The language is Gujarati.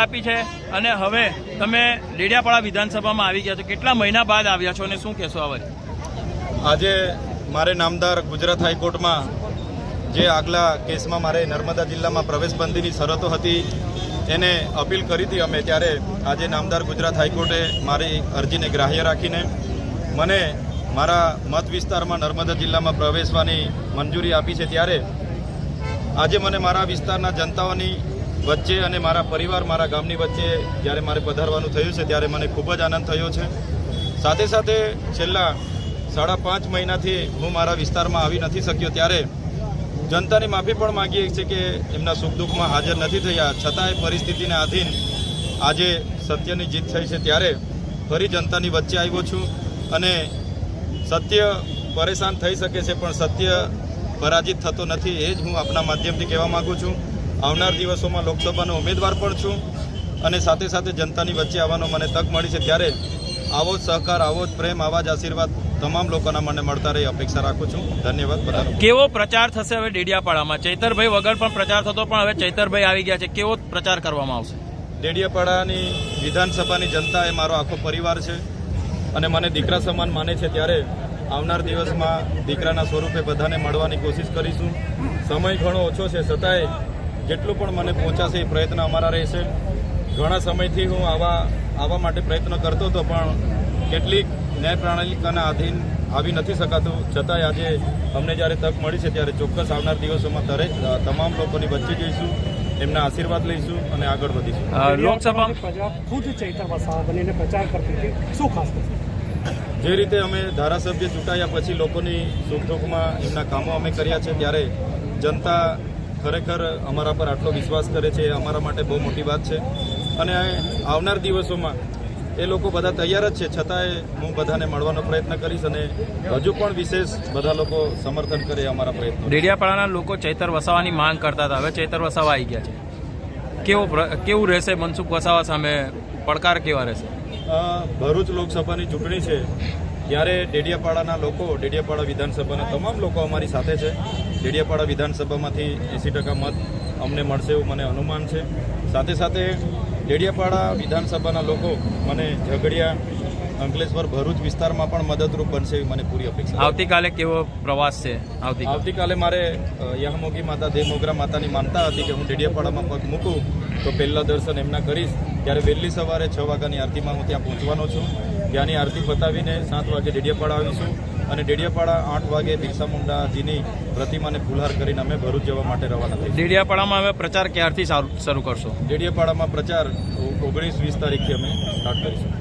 આપી છે અને હવે તમે ડેડિયાપાડા વિધાનસભામાં આવી ગયા છો। કેટલા મહિના બાદ આવ્યા છો અને શું કહેશો હવે? આજે મારે નામદાર ગુજરાત હાઈકોર્ટમાં જે આગલા કેસમાં મારે નર્મદા જિલ્લામાં પ્રવેશબંધીની શરતો હતી એને અપીલ કરી હતી અમે, ત્યારે આજે નામદાર ગુજરાત હાઈકોર્ટે મારી અરજીને ગ્રાહ્ય રાખીને મને મારા મત વિસ્તારમાં નર્મદા જિલ્લામાં પ્રવેશવાની મંજૂરી આપી છે। ત્યારે આજે મને મારા વિસ્તારના જનતાઓની વચ્ચે અને મારા પરિવાર, મારા ગામની વચ્ચે જ્યારે મારે પધારવાનું થયું છે ત્યારે મને ખૂબ જ આનંદ થયો છે। સાથે સાથે છેલ્લા 5.5 મહિનાથી હું મારા વિસ્તારમાં આવી નથી શક્યો, ત્યારે જનતાની માફી પણ માગીએ છીએ કે એમના સુખ દુઃખમાં હાજર નથી થયા, છતાંય પરિસ્થિતિને આધીન આજે સત્યની જીત થઈ છે। ત્યારે ફરી જનતાની વચ્ચે આવ્યો છું અને સત્ય પરેશાન થઈ શકે છે પણ સત્ય પરાજિત થતો નથી, એ જ હું આપના માધ્યમથી કહેવા માગું છું। આવનાર દિવસોમાં લોકસભાનો ઉમેદવાર પણ છું અને સાથે સાથે જનતાની વચ્ચે આવવાનો મને તક મળી છે, ત્યારે આવો જ સહકાર, આવો જ પ્રેમ, આવા જ આશીર્વાદ તમામ લોકોના મને મળતા રહે અપેક્ષા રાખું છું। ધન્યવાદ બધાનો। કેવો પ્રચાર થશે હવે ડેડિયાપાડામાં? ચૈતરભાઈ વગર પણ પ્રચાર થતો, પણ હવે ચૈતરભાઈ આવી ગયા છે, કેવો પ્રચાર કરવામાં આવશે? ડેડિયાપાડાની વિધાનસભાની જનતા એ મારો આખો પરિવાર છે અને મને દીકરા સમાન માને છે, ત્યારે આવનાર દિવસમાં દીકરાના સ્વરૂપે બધાને મળવાની કોશિશ કરીશું। સમય ઘણો ઓછો છે, છતાંય જેટલું પણ મને પહોંચાશે એ પ્રયત્ન અમારા રહેશે। ઘણા સમયથી હું આવા માટે પ્રયત્ન કરતો હતો, પણ કેટલીક ન્યાય પ્રણાલિકાના આધીન આવી નથી શકાતું, છતાંય આજે અમને જ્યારે તક મળી છે ત્યારે ચોક્કસ આવનાર દિવસોમાં તમામ લોકોની વચ્ચે જઈશું, એમના આશીર્વાદ લઈશું અને આગળ વધીશું। લોકસભા પ્રજા ખુદ ચૈતર વસાવા બનીને પ્રચાર કરતી હતી, શું ખાસ થશે? જે રીતે અમે ધારાસભ્ય ચૂંટાયા પછી લોકોની સુખ દુઃખમાં એમના કામો અમે કર્યા છે, ત્યારે જનતા ખરેખર અમારા પર આટલો વિશ્વાસ કરે છે, એ અમારા માટે બહુ મોટી વાત છે અને આવનાર દિવસોમાં એ લોકો બધા તૈયાર જ છે, છતાંય હું બધાને મળવાનો પ્રયત્ન કરીશ અને હજુ પણ વિશેષ બધા લોકો સમર્થન કરે અમારા પ્રયત્નો। ડેડિયાપાડાના લોકો ચૈતર વસાવાની માંગ કરતા હતા, હવે ચૈતર વસાવા આવી ગયા છે, કેવું રહેશે? મનસુખ વસાવા સામે પડકાર કેવા રહેશે? ભરૂચ લોકસભાની ચૂંટણી છે ત્યારે ડેડિયાપાડાના લોકો, ડેડિયાપાડા વિધાનસભાના તમામ લોકો અમારી સાથે છે। ડેડિયાપાડા વિધાનસભામાંથી 80% મત અમને મળશે એવું મને અનુમાન છે। સાથે સાથે ડેડિયાપાડા વિધાનસભાના લોકો મને ઝઘડિયા, અંકલેશ્વર, ભરૂચ વિસ્તારમાં પણ મદદરૂપ બનશે એવી મને પૂરી અપેક્ષા। આવતીકાલે કેવો પ્રવાસ છે? આવતીકાલે મારે યહામોગી માતા, દેવમોગરા માતાની માનતા હતી કે હું ડેડિયાપાડામાં પગ મૂકું તો પહેલાં દર્શન એમના કરીશ, ત્યારે વહેલી સવારે 6 વાગ્યાની આરતીમાં હું ત્યાં પહોંચવાનો છું। ત્યાંની આરતી પતાવીને 7 વાગે ડેડિયાપાડા આવીશું અને ડેડિયાપાડા 8 વાગે બિરસા મુંડાજીની પ્રતિમાને ફુલહાર કરીને અમે ભરૂચ જવા માટે રવાના થઈશું। ડેડિયાપાડામાં હવે પ્રચાર ક્યારથી શરૂ કરશો? ડેડિયાપાડામાં પ્રચાર 19-20 તારીખથી અમે સ્ટાર્ટ કરીશું।